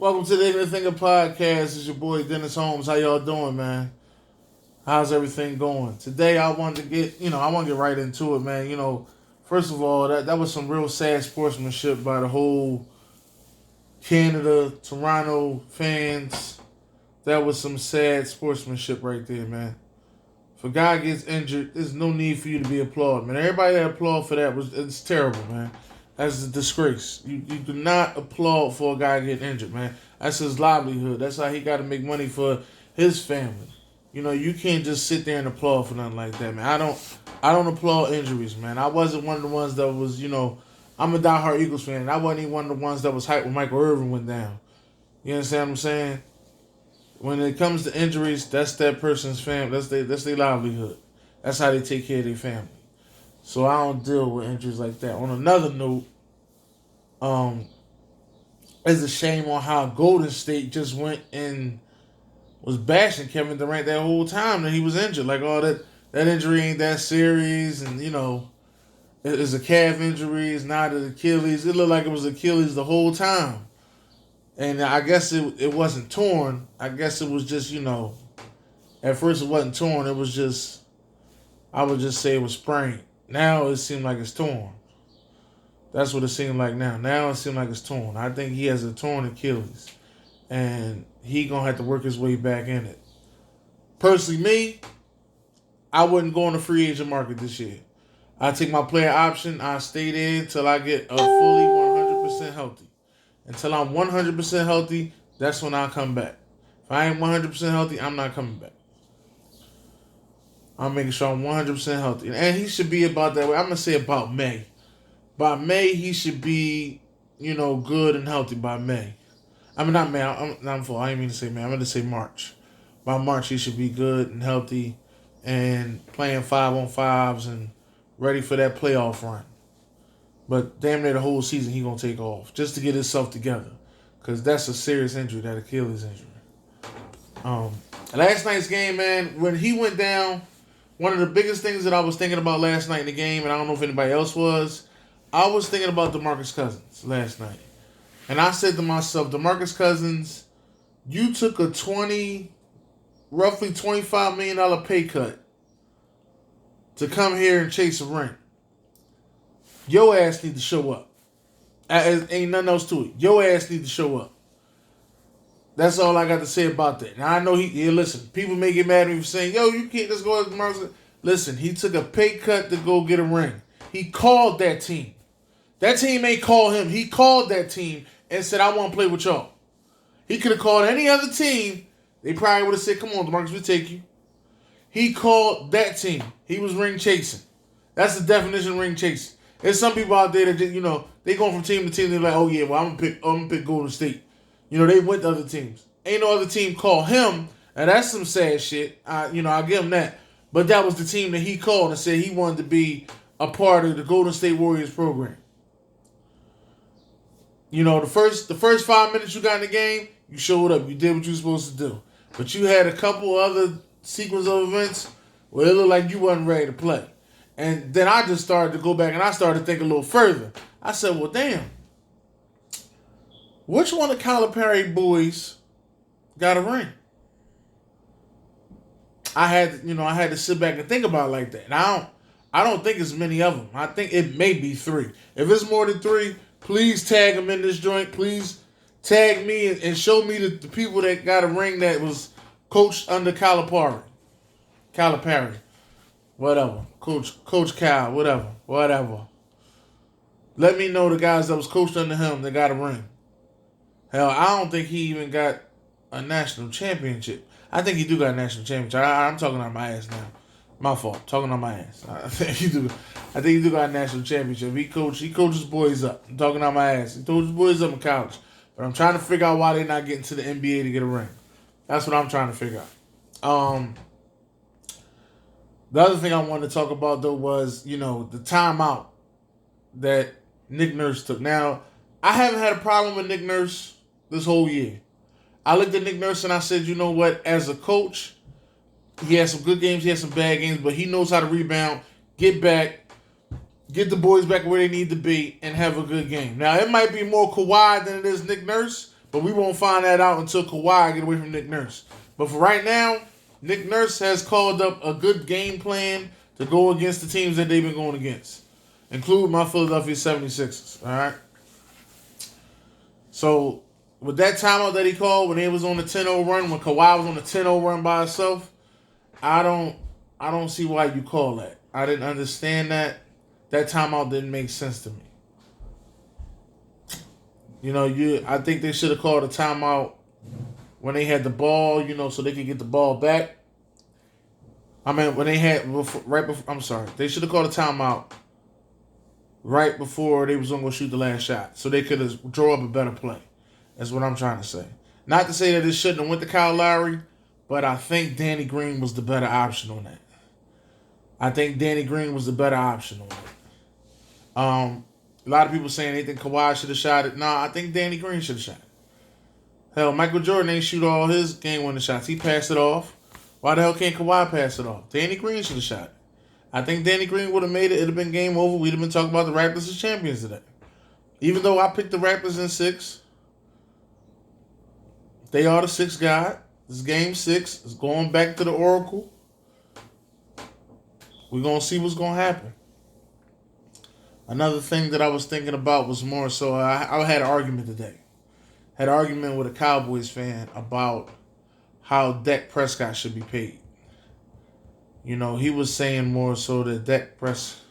Welcome to the Ignorant Thinker Podcast. It's your boy Dennis Holmes. How y'all doing, man? How's everything going? Today I wanted to I want to get right into it, man. First of all, that was some real sad sportsmanship by the whole Canada, Toronto fans. That was some sad sportsmanship right there, man. If a guy gets injured, there's no need for you to be applauded, man. Everybody that applauded for that it's terrible, man. That's a disgrace. You do not applaud for a guy getting injured, man. That's his livelihood. That's how he got to make money for his family. You can't just sit there and applaud for nothing like that, man. I don't applaud injuries, man. I wasn't one of the ones that was, I'm a diehard Eagles fan. And I wasn't even one of the ones that was hyped when Michael Irvin went down. You understand what I'm saying? When it comes to injuries, that's that person's family. That's their livelihood. That's how they take care of their family. So I don't deal with injuries like that. On another note, it's a shame on how Golden State just went and was bashing Kevin Durant that whole time that he was injured. Like, oh, that injury ain't that serious, and it's a calf injury, it's not an Achilles. It looked like it was Achilles the whole time. And I guess it wasn't torn. I guess it was just, at first it wasn't torn. It was just, I would just say it was sprained. Now it seemed like it's torn. That's what it seemed like now. Now it seems like it's torn. I think he has a torn Achilles. And he going to have to work his way back in it. Personally, me, I wouldn't go on the free agent market this year. I take my player option. I stay there until I get a fully 100% healthy. Until I'm 100% healthy, that's when I come back. If I ain't 100% healthy, I'm not coming back. I'm making sure I'm 100% healthy. And he should be about that way. I'm going to say about May. By May, he should be, good and healthy by May. I mean, not May. I'm full. I didn't mean to say May. I'm going to say March. By March, he should be good and healthy and playing 5-on-5s and ready for that playoff run. But damn near the whole season he going to take off just to get himself together. Because that's a serious injury, that Achilles injury. Last night's game, man, when he went down, one of the biggest things that I was thinking about last night in the game, and I don't know if anybody else was, I was thinking about DeMarcus Cousins last night. And I said to myself, DeMarcus Cousins, you took a roughly $25 million pay cut to come here and chase a ring. Your ass need to show up. Ain't nothing else to it. Your ass need to show up. That's all I got to say about that. Now, I know listen, people may get mad at me for saying, yo, you can't just go at DeMarcus. Listen, he took a pay cut to go get a ring. He called that team. That team ain't call him. He called that team and said, I want to play with y'all. He could have called any other team. They probably would have said, come on, DeMarcus, we'll take you. He called that team. He was ring chasing. That's the definition of ring chasing. There's some people out there that just, they going from team to team. They're like, oh yeah, well I'm gonna pick Golden State. They went to other teams. Ain't no other team call him, and that's some sad shit. I give him that. But that was the team that he called and said he wanted to be a part of the Golden State Warriors program. The first 5 minutes you got in the game, you showed up. You did what you were supposed to do. But you had a couple other sequence of events where it looked like you wasn't ready to play. And then I just started to go back and I started to think a little further. I said, well, damn. Which one of Calipari boys got a ring? I had to sit back and think about it like that. And I don't think it's many of them. I think it may be 3. If it's more than 3, please tag them in this joint. Please tag me and show me the people that got a ring that was coached under Calipari. Whatever. Coach Cal, whatever. Let me know the guys that was coached under him that got a ring. Hell, I don't think he even got a national championship. I think he do got a national championship. I'm talking on my ass now. My fault. Talking on my ass. I think he do got a national championship. He coaches boys up. I'm talking on my ass. He coaches boys up in college. But I'm trying to figure out why they're not getting to the NBA to get a ring. That's what I'm trying to figure out. The other thing I wanted to talk about, though, was, the timeout that Nick Nurse took. Now, I haven't had a problem with Nick Nurse this whole year. I looked at Nick Nurse and I said, you know what? As a coach, he has some good games, he has some bad games, but he knows how to rebound, get back, get the boys back where they need to be, and have a good game. Now, it might be more Kawhi than it is Nick Nurse, But we won't find that out until Kawhi get away from Nick Nurse. But for right now, Nick Nurse has called up a good game plan to go against the teams that they've been going against, including my Philadelphia 76ers. All right? So, with that timeout that he called when they was on the 10-0 run, when Kawhi was on the 10-0 run by himself, I don't see why you call that. I didn't understand that. That timeout didn't make sense to me. I think they should have called a timeout when they had the ball, so they could get the ball back. I mean, when they had I'm sorry, they should have called a timeout right before they was gonna go shoot the last shot, so they could have draw up a better play. That's what I'm trying to say. Not to say that it shouldn't have went to Kyle Lowry, but I think Danny Green was the better option on that. A lot of people saying they think Kawhi should have shot it. Nah, I think Danny Green should have shot it. Hell, Michael Jordan ain't shoot all his game-winning shots. He passed it off. Why the hell can't Kawhi pass it off? Danny Green should have shot it. I think Danny Green would have made it. It would have been game over. We'd have been talking about the Raptors as champions today. Even though I picked the Raptors in 6, they are the 6th guy. This is game 6. It's going back to the Oracle. We're going to see what's going to happen. Another thing that I was thinking about was more so, I had an argument today. Had an argument with a Cowboys fan about how Dak Prescott should be paid. He was saying more so that Dak Prescott,